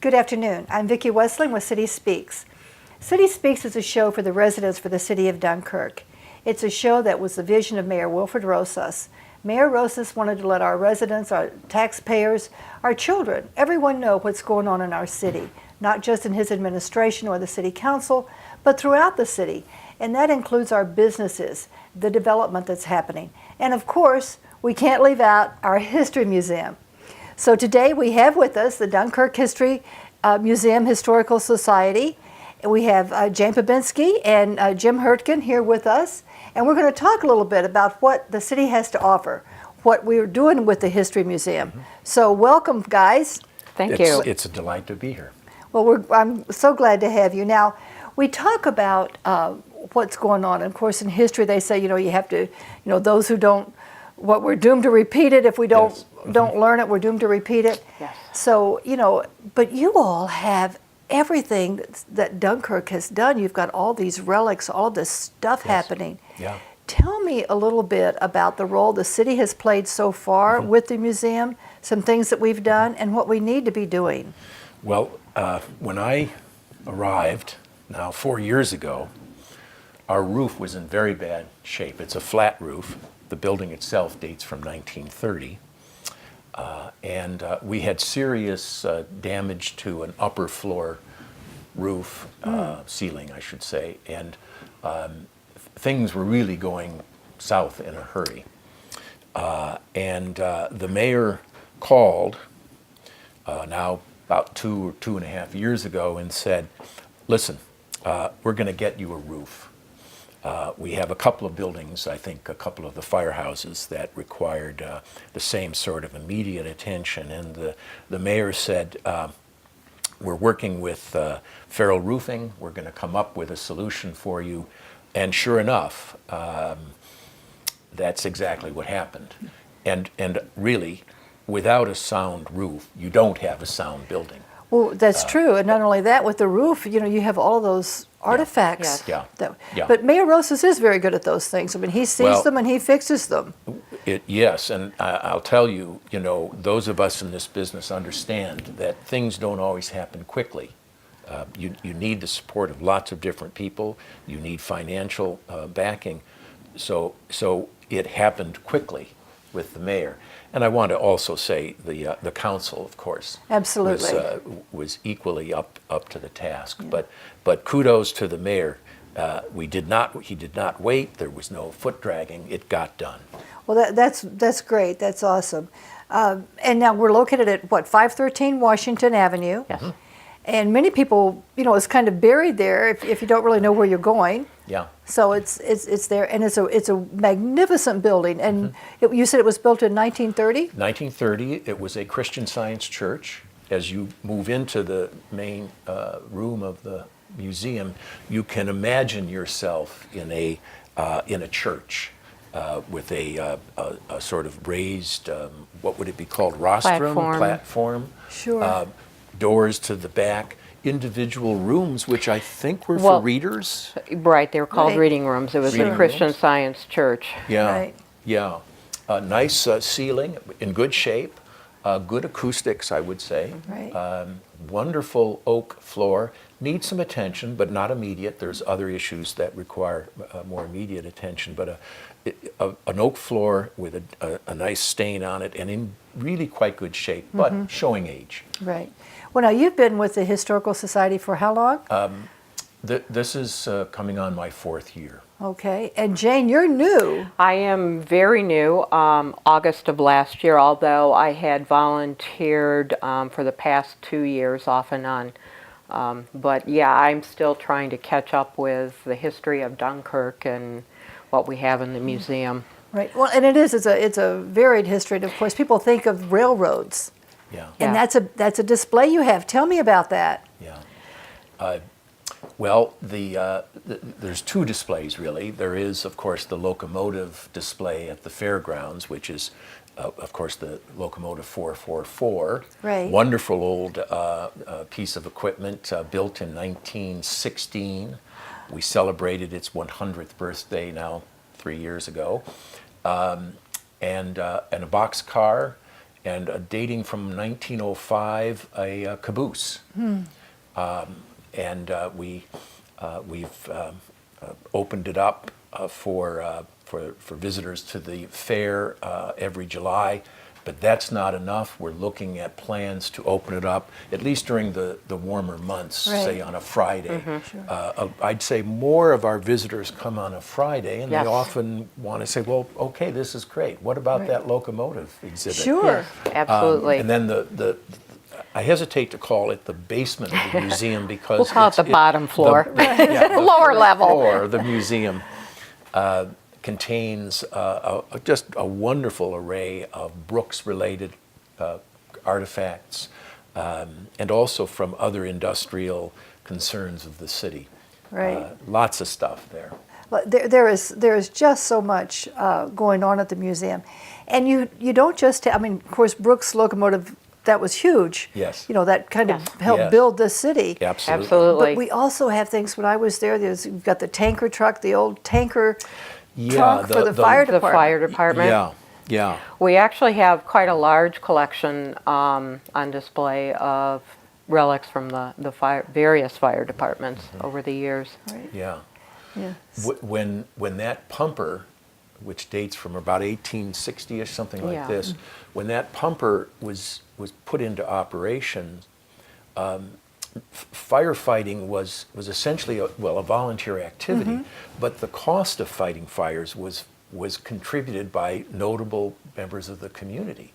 Good afternoon. I'm Vicki Westling with City Speaks. City Speaks is a show for the residents for the city of Dunkirk. It's a show that was the vision of Mayor Wilfred Rosas. Mayor Rosas wanted to let our residents, our taxpayers, our children, everyone know what's going on in our city, not just in his administration or the city council, but throughout the city. And that includes our businesses, the development that's happening. And of course, we can't leave out our History Museum. So today we have with us the Dunkirk History Museum Historical Society. We have Jane Babinski and Jim Hurtgen here with us. And we're going to talk a little bit about what the city has to offer, what we're doing with the History Museum. Mm-hmm. So welcome, guys. Thank you. It's a delight to be here. Well, I'm so glad to have you. Now, we talk about what's going on. Of course, in history, they say, you have to, those who don't, we're doomed to repeat it. If we don't Yes. don't learn it, we're doomed to repeat it. Yes. So, but you all have everything that Dunkirk has done. You've got all these relics, all this stuff happening. Yeah. Tell me a little bit about the role the city has played so far with the museum, some things that we've done, and what we need to be doing. Well, when I arrived now 4 years ago, our roof was in very bad shape. It's a flat roof. The building itself dates from 1930. And we had serious damage to an upper floor roof, ceiling, I should say, and things were really going south in a hurry. And the mayor called now about 2.5 years ago and said, listen, we're going to get you a roof. We have a couple of buildings, I think a couple of the firehouses that required the same sort of immediate attention. And the mayor said, we're working with Farrell Roofing. We're going to come up with a solution for you. And sure enough, that's exactly what happened. And really, without a sound roof, you don't have a sound building. Well, that's true. And not only that, with the roof, you have all of those artifacts. Yeah. Yeah. But Mayor Rosas is very good at those things. I mean, he sees them and he fixes them. Yes, and I'll tell you, those of us in this business understand that things don't always happen quickly. You need the support of lots of different people. You need financial backing. So it happened quickly with the mayor. And I want to also say the council, of course, absolutely was equally up to the task. Yeah. But kudos to the mayor. He did not wait. There was no foot dragging. It got done. Well, that's great. That's awesome. And now we're located at 513 Washington Avenue. Yes. And many people, it's kind of buried there if you don't really know where you're going. Yeah. So it's there, and it's a magnificent building. And you said it was built in 1930? 1930. It was a Christian Science church. As you move into the main room of the museum, you can imagine yourself in a church with a sort of raised, what would it be called, rostrum? Platform. Sure. Doors to the back, individual rooms, which I think were for readers. Right, they were called reading rooms. It was a Christian Science church. Yeah, right. Yeah. Nice ceiling, in good shape, good acoustics, I would say. Right. Wonderful oak floor. Needs some attention, but not immediate. There's other issues that require more immediate attention. But an oak floor with a nice stain on it and in really quite good shape, but showing age. Right. Well, now you've been with the Historical Society for how long? This is coming on my 4th year. Okay. And Jane, you're new. I am very new, August of last year, although I had volunteered for the past 2 years off and on. But yeah, I'm still trying to catch up with the history of Dunkirk and what we have in the museum. Right. Well, and it's a varied history. And of course, people think of railroads. Yeah. And that's a display you have. Tell me about that. Yeah. Well, there's 2 displays really. There is, of course, the locomotive display at the fairgrounds, which is, of course, the locomotive 444. Right. Wonderful old piece of equipment built in 1916. We celebrated its 100th birthday now 3 years ago. And a boxcar and dating from 1905, a caboose. And we've opened it up for visitors to the fair every July. But that's not enough. We're looking at plans to open it up, at least during the warmer months, Right. say on a Friday. Sure. I'd say more of our visitors come on a Friday, and Yes. they often want to say, well, okay, this is great. What about Right. that locomotive exhibit? Sure. Absolutely. And then I hesitate to call it the basement of the museum because We'll call it the bottom floor. the Lower first level. floor of the museum contains just a wonderful array of Brooks-related artifacts, and also from other industrial concerns of the city. Right. Lots of stuff there. But there is just so much going on at the museum, and you don't just I mean, of course, Brooks locomotive, that was huge. Yes. You know, that kind Yes. of helped Yes. build this city. Absolutely. Absolutely. But we also have things. When I was there, you've got the tanker truck, the old tanker Yeah, trunk for the fire The department. fire department. Yeah. We actually have quite a large collection on display of relics from the various fire departments over the years. Right. Yeah. Yeah. When that pumper, which dates from about 1860ish, something like Yeah. this, when that pumper was put into operation, firefighting was essentially a volunteer activity, but the cost of fighting fires was contributed by notable members of the community.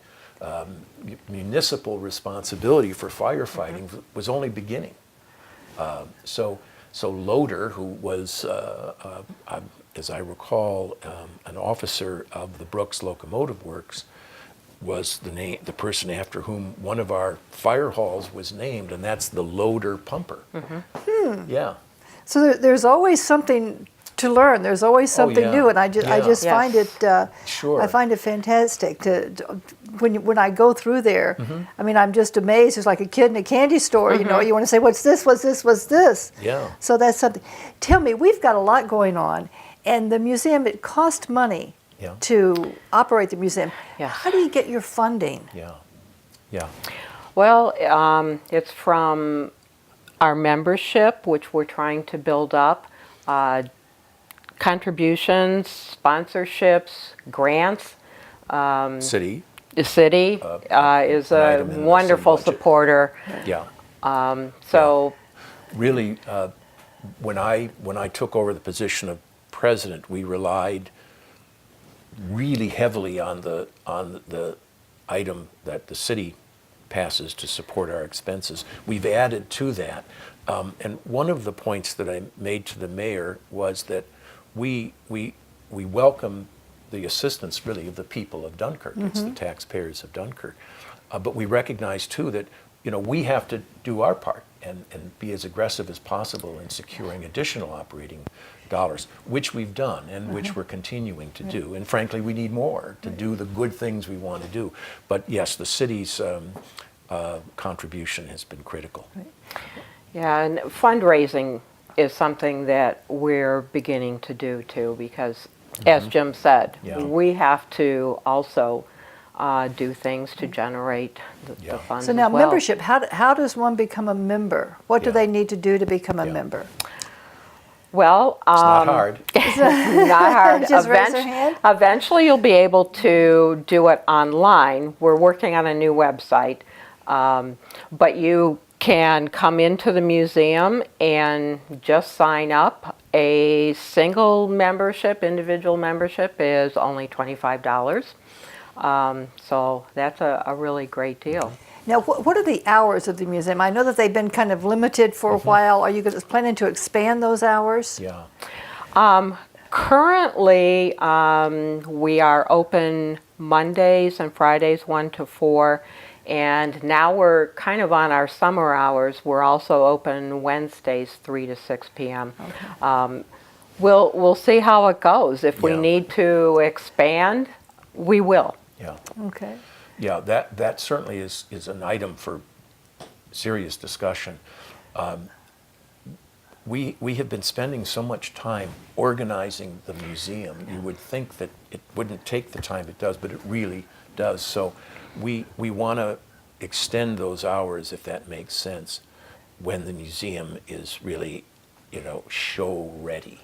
Municipal responsibility for firefighting was only beginning. So Loader, who was, as I recall, an officer of the Brooks Locomotive Works, was the person after whom one of our fire halls was named, and that's the Loader pumper. Yeah. So there's always something to learn. There's always something yeah. new, and I just Yeah. Yes. find it. Sure. I find it fantastic when I go through there. I mean, I'm just amazed. It's like a kid in a candy store. You know, you want to say, "What's this? What's this? What's this?" Yeah. So that's something. Tell me, we've got a lot going on, and the museum, it costs money Yeah. to operate the museum. Yes. How do you get your funding? Yeah. Well, it's from our membership, which we're trying to build up, contributions, sponsorships, grants. City. The city is an a item in the wonderful city budget. supporter. Yeah. So, Really, when I took over the position of president, we relied really heavily on the item that the city passes to support our expenses. We've added to that, and one of the points that I made to the mayor was that we welcome the assistance, really, of the people of Dunkirk. It's the taxpayers of Dunkirk, but we recognize too that we have to do our part and be as aggressive as possible in securing additional operating dollars, which we've done and which we're continuing to do. And frankly, we need more to do the good things we want to do. But yes, the city's contribution has been critical. yeah, and fundraising is something that we're beginning to do too, because as Jim said, Yeah. we have to also do things to generate the Yeah. funds So now, as well. membership. How does one become a member? What do Yeah. they need to do to become a Yeah. member? Well, It's not hard. not hard. Just raise their hand? Eventually, you'll be able to do it online. We're working on a new website, but you can come into the museum and just sign up. A single membership, individual membership, is only $25. So that's a really great deal. Now, what are the hours of the museum? I know that they've been kind of limited for a while. Are you planning to expand those hours? Yeah. Currently, we are open Mondays and Fridays 1 to 4, and now we're kind of on our summer hours. We're also open Wednesdays 3 to 6 p.m. We'll see how it goes. If we Yeah. need to expand, we will. Yeah. Okay. Yeah, that certainly is an item for serious discussion. We have been spending so much time organizing the museum. You would think that it wouldn't take the time it does, but it really does. So we want to extend those hours, if that makes sense, when the museum is really, show ready.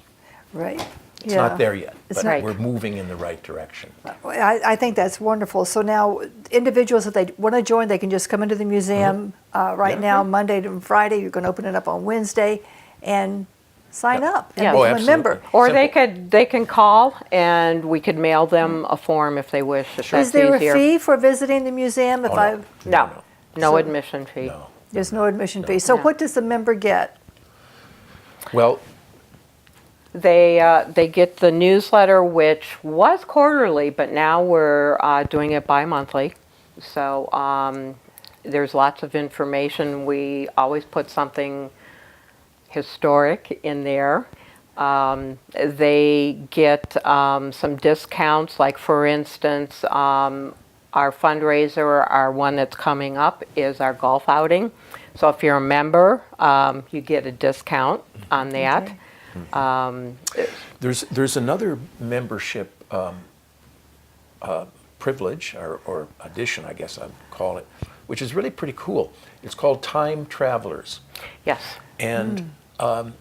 Right. It's not there yet, It's but not- we're moving in the right direction. I think that's wonderful. So now individuals, if they want to join, they can just come into the museum right Yeah. now, Monday to Friday. You're going to open it up on Wednesday and sign Yeah. up and Yeah. become Oh, a absolutely. member. Or Simple. they can call and we could mail them a form if they wish, if Is that's there easier. a fee for visiting the museum? If Oh, I No, no So- admission fee. No. There's no admission fee. So No. what does the member get? Well, They get the newsletter, which was quarterly, but now we're doing it bi-monthly. So there's lots of information. We always put something historic in there. They get some discounts, like for instance, our fundraiser, our one that's coming up, is our golf outing. So if you're a member, you get a discount on that. Okay. there's another membership privilege or addition, I guess I'd call it, which is really pretty cool. It's called Time Travelers. Yes. And our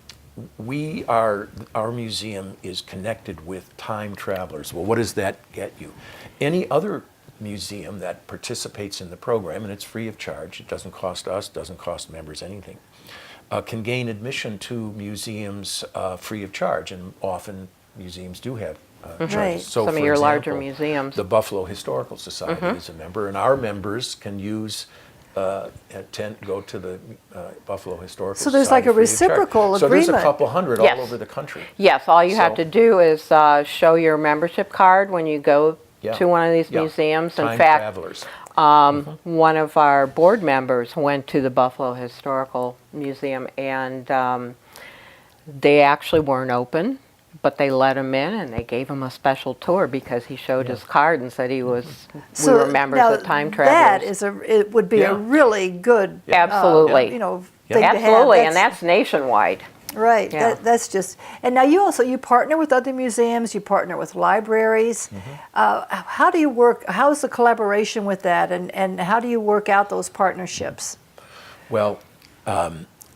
museum is connected with time travelers. Well, what does that get you? Any other museum that participates in the program, and it's free of charge, it doesn't cost us, doesn't cost members anything, can gain admission to museums free of charge, and often museums do have charges. Right. So, Some of for your larger example, museums. the Buffalo Historical Society is a member, and our members can use go to the Buffalo Historical So there's like Society a free of charge. reciprocal So there's a agreement. couple hundred Yes. all over the country. Yes, all you have So- to do is show your membership card when you go Yeah. to one of these Yeah. museums. In Time fact, travelers. one of our board members went to the Buffalo Historical Museum, and they actually weren't open, but they let him in and they gave him a special tour because he showed his card and said we were members now of Time that Travelers. it would be a Yeah. really good, Absolutely. thing to have. Absolutely, and that's nationwide. right. Yeah. That's just. And now you partner with other museums. You partner with libraries. How do you work? How is the collaboration with that? And how do you work out those partnerships? Well,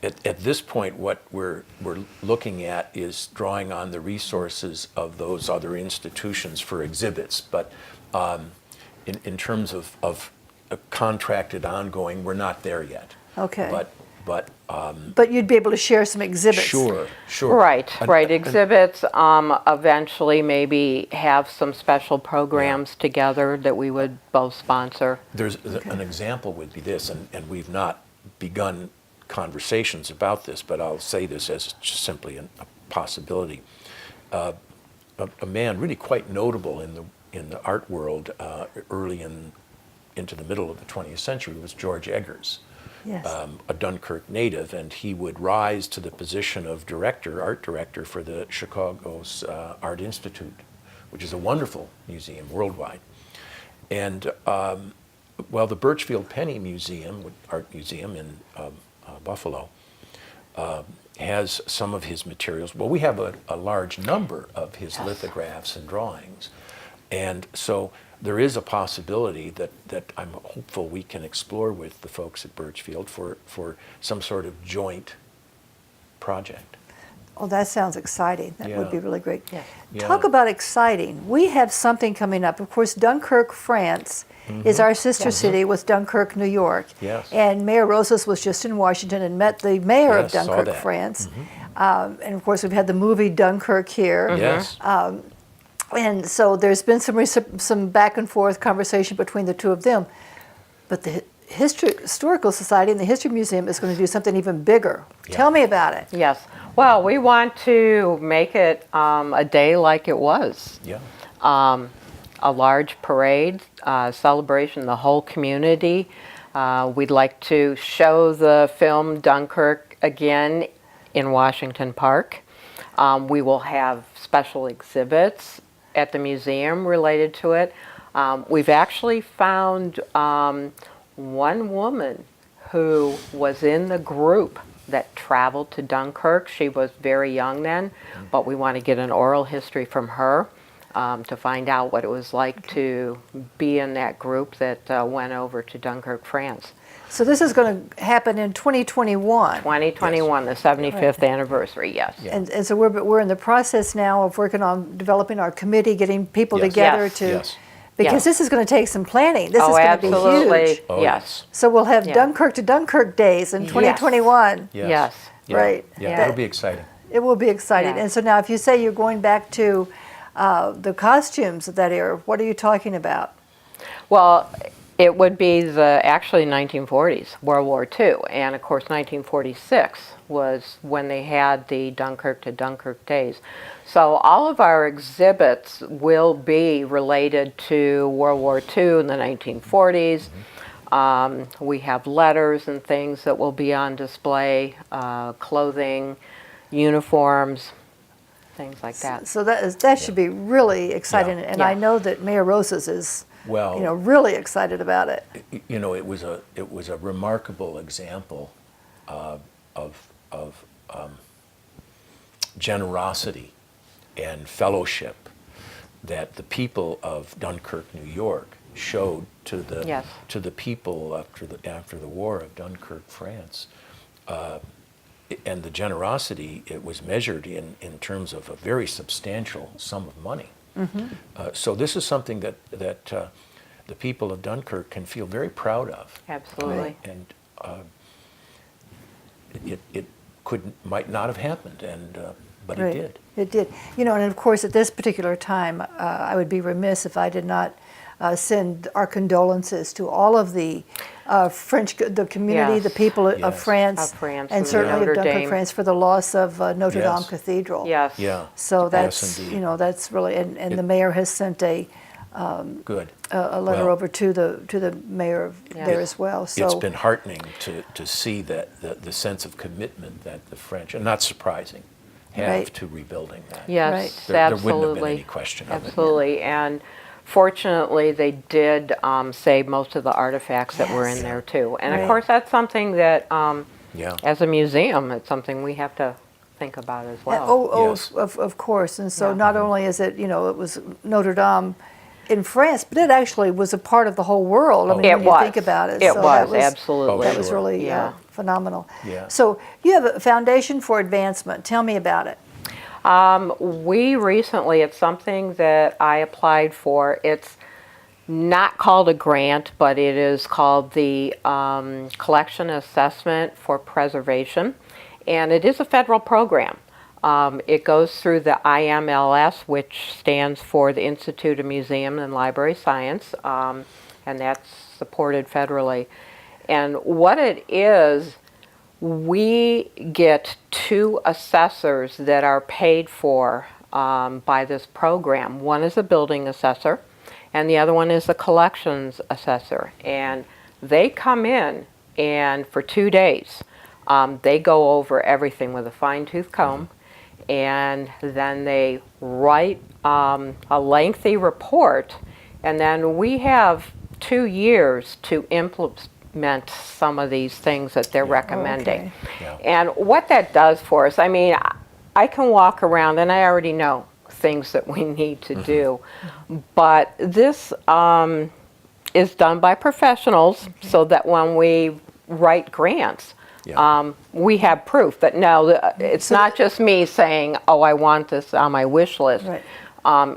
at this point, what we're looking at is drawing on the resources of those other institutions for exhibits. But in terms of a contracted ongoing, we're not there yet. Okay. But But you'd be able to share some exhibits. sure. Right, right. Exhibits, eventually maybe have some special programs together that we would both sponsor. There's an example would be this, and we've not begun conversations about this, but I'll say this as just simply a possibility. A man really quite notable in the art world early into the middle of the 20th century was George Eggers. Yes. A Dunkirk native, and he would rise to the position of art director for the Chicago's Art Institute, which is a wonderful museum worldwide. And the Birchfield Penny Museum, art museum in Buffalo, has some of his materials. Well, we have a large number of his lithographs and drawings, and so there is a possibility that I'm hopeful we can explore with the folks at Birchfield for some sort of joint project. Oh, that sounds exciting. That would Yeah. be really great. Yes. Yeah. Talk about exciting. We have something coming up. Of course, Dunkirk, France is our sister city with Dunkirk, New York. Yes. And Mayor Rosas was just in Washington and met the mayor of Yes, saw Dunkirk, that. France. And of course, we've had the movie Dunkirk here. Yes. And so there's been some back and forth conversation between the two of them. But the Historical Society and the History Museum is going to do something even bigger. Yeah. Tell me about it. Yes. Well, we want to make it a day like it was. Yeah. A large parade, celebration, the whole community. We'd like to show the film Dunkirk again in Washington Park. We will have special exhibits at the museum related to it. We've actually found one woman who was in the group that traveled to Dunkirk. She was very young then, but we want to get an oral history from her. to find out what it was like to be in that group that went over to Dunkirk, France. So this is going to happen in 2021. 2021, the 75th anniversary, yes. Yeah. And so we're in the process now of working on developing our committee, getting people Yes. together Yes. to, Yes. because Yes. this is going to take some planning. This Oh, is going to be absolutely. huge. Oh, Yes. So we'll have Yeah. Dunkirk to Dunkirk Days in 2021. Yes. Yeah. Right. Yeah, Yeah. it'll be exciting. It will be exciting. Yeah. And so now if you say you're going back to the costumes of that era, what are you talking about? Well, it would be the actually 1940s, World War II, and of course 1946 was when they had the Dunkirk to Dunkirk Days. So all of our exhibits will be related to World War II in the 1940s. We have letters and things that will be on display, clothing, uniforms, things like that. So that should be really exciting. Yeah. And Yeah. I know that Mayor Rosas is Well, really excited about it. you know, it was a remarkable example of generosity and fellowship that the people of Dunkirk, New York, showed to the Yes. to the people after the war of Dunkirk, France. And the generosity, it was measured in terms of a very substantial sum of money. So this is something that the people of Dunkirk can feel very proud of. Absolutely. And it might not have happened, but Right. it did. It did. And of course, at this particular time, I would be remiss if I did not send our condolences to all of the the community, Yes. the people of Yes. France, Of France and and certainly Notre of Dunkirk, Dame. France, for the loss of Notre Yes. Dame Cathedral. Yes. Yeah. So that's, Yes, indeed. that's really, and the mayor has sent a Good. letter Well, over to the mayor of Yeah. there as well. So It's been heartening to see that the sense of commitment that the French, and not surprising, have Right. to rebuilding that. Yes, Right. There absolutely. wouldn't have been any question of it. Absolutely. And fortunately, they did save most of the artifacts that were Yes. in there too. And Right. of course, that's something that, Yeah. as a museum, it's something we have to think about as well. Oh, Yes. of course. And so Yeah. not only is it, it was Notre Dame in France, but it actually was a part of the whole world. I mean, It when you was. think about it. It So was, that absolutely. That was Sure. really Yeah. phenomenal. Yeah. So you have a Foundation for Advancement. Tell me about it. We recently, it's something that I applied for. It's not called a grant, but it is called the Collection Assessment for Preservation, and it is a federal program. It goes through the IMLS, which stands for the Institute of Museum and Library Science, and that's supported federally. And what it is, we get 2 assessors that are paid for by this program. One is a building assessor, and the other one is a collections assessor. And they come in, and for 2 days, they go over everything with a fine-tooth comb, and then they write a lengthy report, and then we have 2 years to implement some of these things that they're recommending. Okay. Yeah. And what that does for us, I mean, I can walk around and I already know things that we need to do, but this is done by professionals so that when we write grants, Yeah. we have proof that no, it's not just me saying, oh, I want this on my wish list. Right.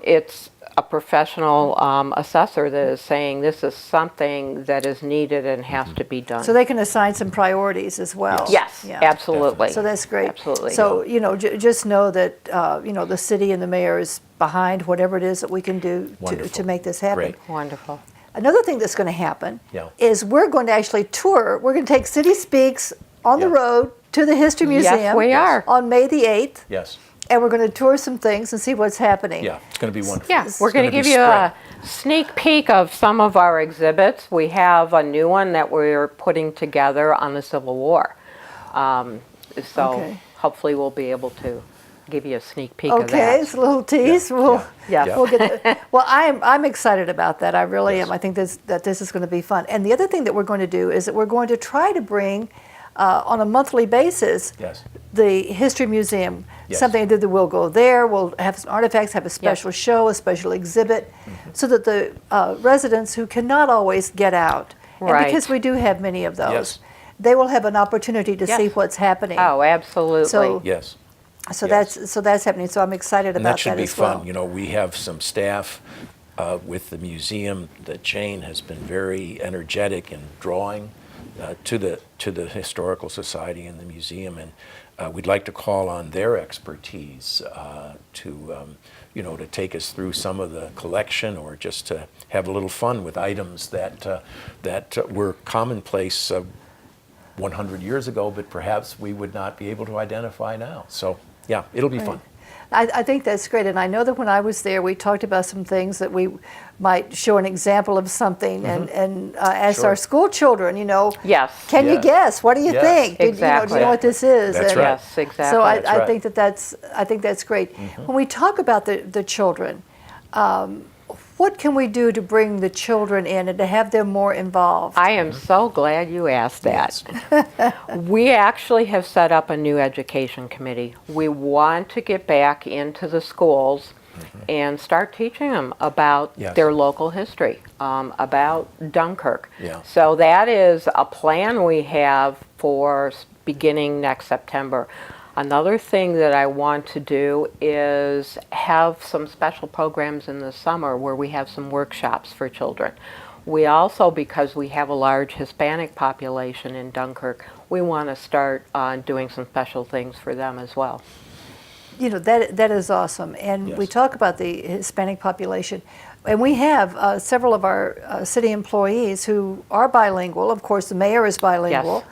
It's a professional assessor that is saying this is something that is needed and has to be done. So they can assign some priorities as well. Yes, Yeah. absolutely. So that's great. Absolutely. So, just know that, the city and the mayor is behind whatever it is that we can do to Wonderful. make this happen. Great. Wonderful. Another thing that's going to happen Yeah. is we're going to actually tour. We're going to take City Speaks on the Yeah. road to the History Yes, Museum we are. on May the 8th, Yes. and we're going to tour some things and see what's happening. Yeah. It's going to be wonderful. Yeah, It's we're going to gonna give be you spring. a sneak peek of some of our exhibits. We have a new one that we're putting together on the Civil War. So Okay. hopefully we'll be able to give you a sneak peek of Okay, that. it's a little tease. Yeah, We'll, yeah. we'll get well, I'm excited about that. I really Yes. am. I think that this is going to be fun. And the other thing that we're going to do is that we're going to try to bring on a monthly basis, Yes. the History Museum, Yes. something that we'll go there, we'll have some artifacts, have a special show, a special exhibit, so that the residents who cannot always get out, and Right. because we do have many of those, Yes. they will have an opportunity to see Yes. what's happening. Oh, absolutely. So- Yes. So Yes. that's happening. So I'm excited And about that should be as well. fun. You know, we have some staff with the museum that Jane has been very energetic in drawing to the Historical Society and the museum, and we'd like to call on their expertise to take us through some of the collection, or just to have a little fun with items that were commonplace 100 years ago, but perhaps we would not be able to identify now. So yeah, it'll be fun. I think that's great, and I know that when I was there, we talked about some things that we might show an example of something, and ask Sure. our school children, Yes. can you Yes. guess? What do you Yes. think? Do you Exactly. know what this is? That's And right. Yes, exactly. So That's I right. think that's great. When we talk about the children, what can we do to bring the children in and to have them more involved? I am so glad you asked that. We actually have set up a new education committee. We want to get back into the schools and start teaching them about Yes. their local history, about Dunkirk. Yeah. So that is a plan we have for beginning next September. Another thing that I want to do is have some special programs in the summer where we have some workshops for children. We also, because we have a large Hispanic population in Dunkirk, we want to start doing some special things for them as well. That is awesome. And we Yes. talk about the Hispanic population. And we have several of our city employees who are bilingual. Of course, the mayor is bilingual.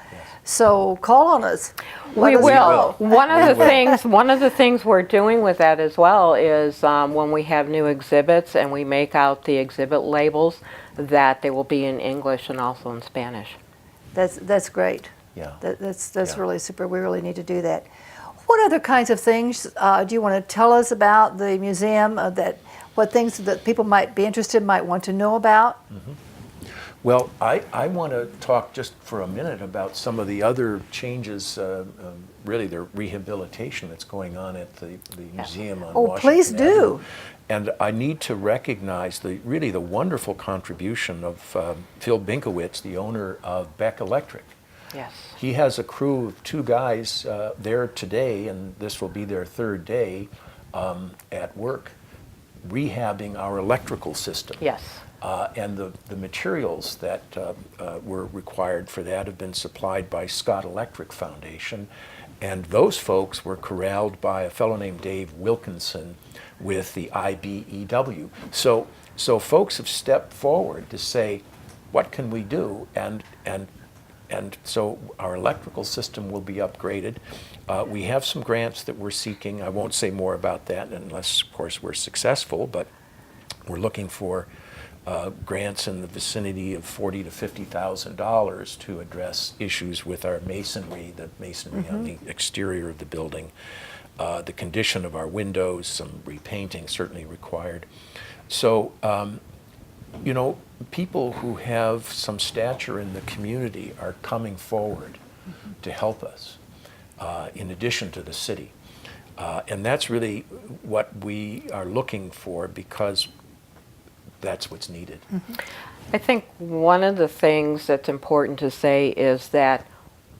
So call on us. Let We us will. know. One of the things we're doing with that as well is when we have new exhibits and we make out the exhibit labels, that they will be in English and also in Spanish. That's great. Yeah. That's Yeah. really super. We really need to do that. What other kinds of things do you want to tell us about the museum? What things that people might be interested, might want to know about? Well, I want to talk just for a minute about some of the other changes, really the rehabilitation that's going on at the museum on Oh, Washington please do. Avenue. And I need to recognize the wonderful contribution of Phil Binkowitz, the owner of Beck Electric. Yes. He has a crew of 2 guys there today, and this will be their 3rd day at work, rehabbing our electrical system. Yes. And the materials that were required for that have been supplied by Scott Electric Foundation. And those folks were corralled by a fellow named Dave Wilkinson with the IBEW. So folks have stepped forward to say, what can we do? And so our electrical system will be upgraded. We have some grants that we're seeking. I won't say more about that unless, of course, we're successful, but we're looking for grants in the vicinity of $40,000 to $50,000 to address issues with our masonry, on the exterior of the building, the condition of our windows, some repainting certainly required. So, people who have some stature in the community are coming forward to help us, in addition to the city. And that's really what we are looking for, because that's what's needed. I think one of the things that's important to say is that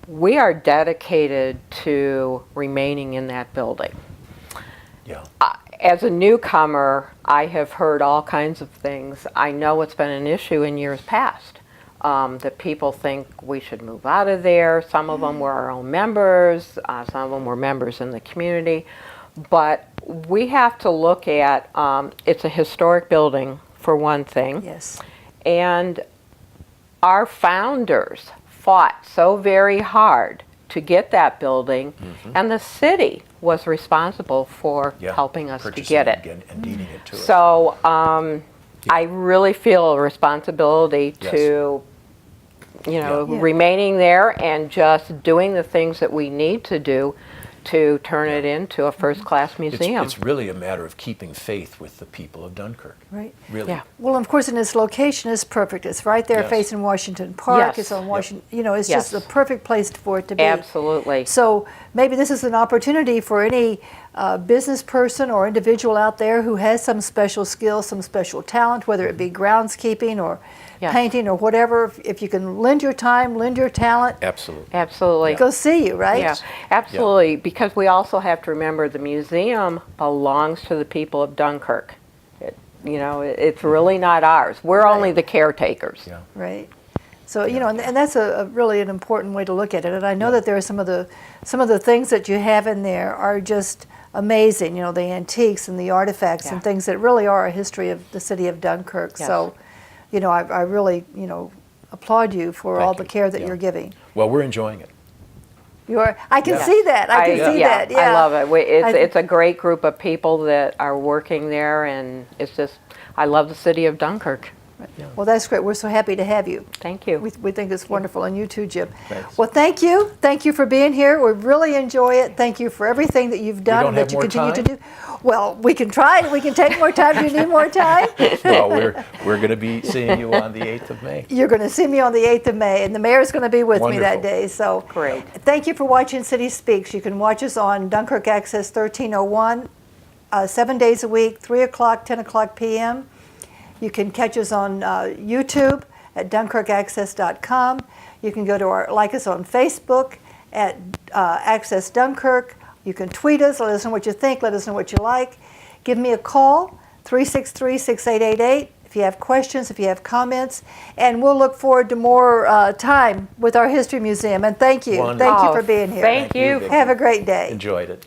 we are dedicated to remaining in that building. Yeah. As a newcomer, I have heard all kinds of things. I know it's been an issue in years past, that people think we should move out of there. Some of them were our own members, some of them were members in the community. But we have to look at, it's a historic building, for one thing. Yes. And our founders fought so very hard to get that building, and the city was responsible for helping us to Purchasing get it. and deeding it to us. So I really feel a responsibility to, remaining there and just doing the things that we need to do to turn it into a first-class It's, museum. it's really a matter of keeping faith with the people of Dunkirk. Right. Really. Yeah. Well, of course, and its location is perfect. It's right there Yes. facing Washington Park. Yes. It's on Washington, you know, it's Yes. just the perfect place for it to be. Absolutely. So maybe this is an opportunity for any business person or individual out there who has some special skill, some special talent, whether it be groundskeeping or Yes. painting or whatever. If you can lend your time, lend your talent, Absolutely. Absolutely. go see you, right? Yeah, absolutely. Because we also have to remember the museum belongs to the people of Dunkirk. It's really not ours. We're Right. only the caretakers. Yeah. Right. So you know, and that's a really an important way to look at it. And I know that there are some of the things that you have in there are just amazing. You know, the antiques and the artifacts and Yeah. things that really are a history of the city of Dunkirk. Yes. So, you know, I really applaud you for all Thank the you. care that Yeah. you're giving. Well, we're enjoying it. I can Yeah. see that. I can see that. Yeah. I love it. I- It's a great group of people that are working there, and it's just, I love the city of Dunkirk. Well, that's great. We're so happy to have you. Thank you. We think it's wonderful, and you too, Jim. Thanks. Well, thank you. Thank you for being here. We really enjoy it. Thank you for everything that you've done don't and that have you more continue to time? do. Well, we can try it. We can take more time. Do you need more time? Well, we're going to be seeing you on the 8th of May. You're going to see me on the 8th of May, and the mayor's going to be with me that Wonderful. day. So Great. thank you for watching City Speaks. You can watch us on Dunkirk Access 1301, 7 days a week, 3 o'clock, 10 o'clock p.m. You can catch us on YouTube at DunkirkAccess.com. You can go to like us on Facebook at Access Dunkirk. You can tweet us, let us know what you think, let us know what you like. Give me a call, 363-6888, if you have questions, if you have comments, and we'll look forward to more time with our History Museum. And thank you. Wonderful. Thank you Oh, for being here. Thank you. Vicki. Have a great day. Enjoyed it.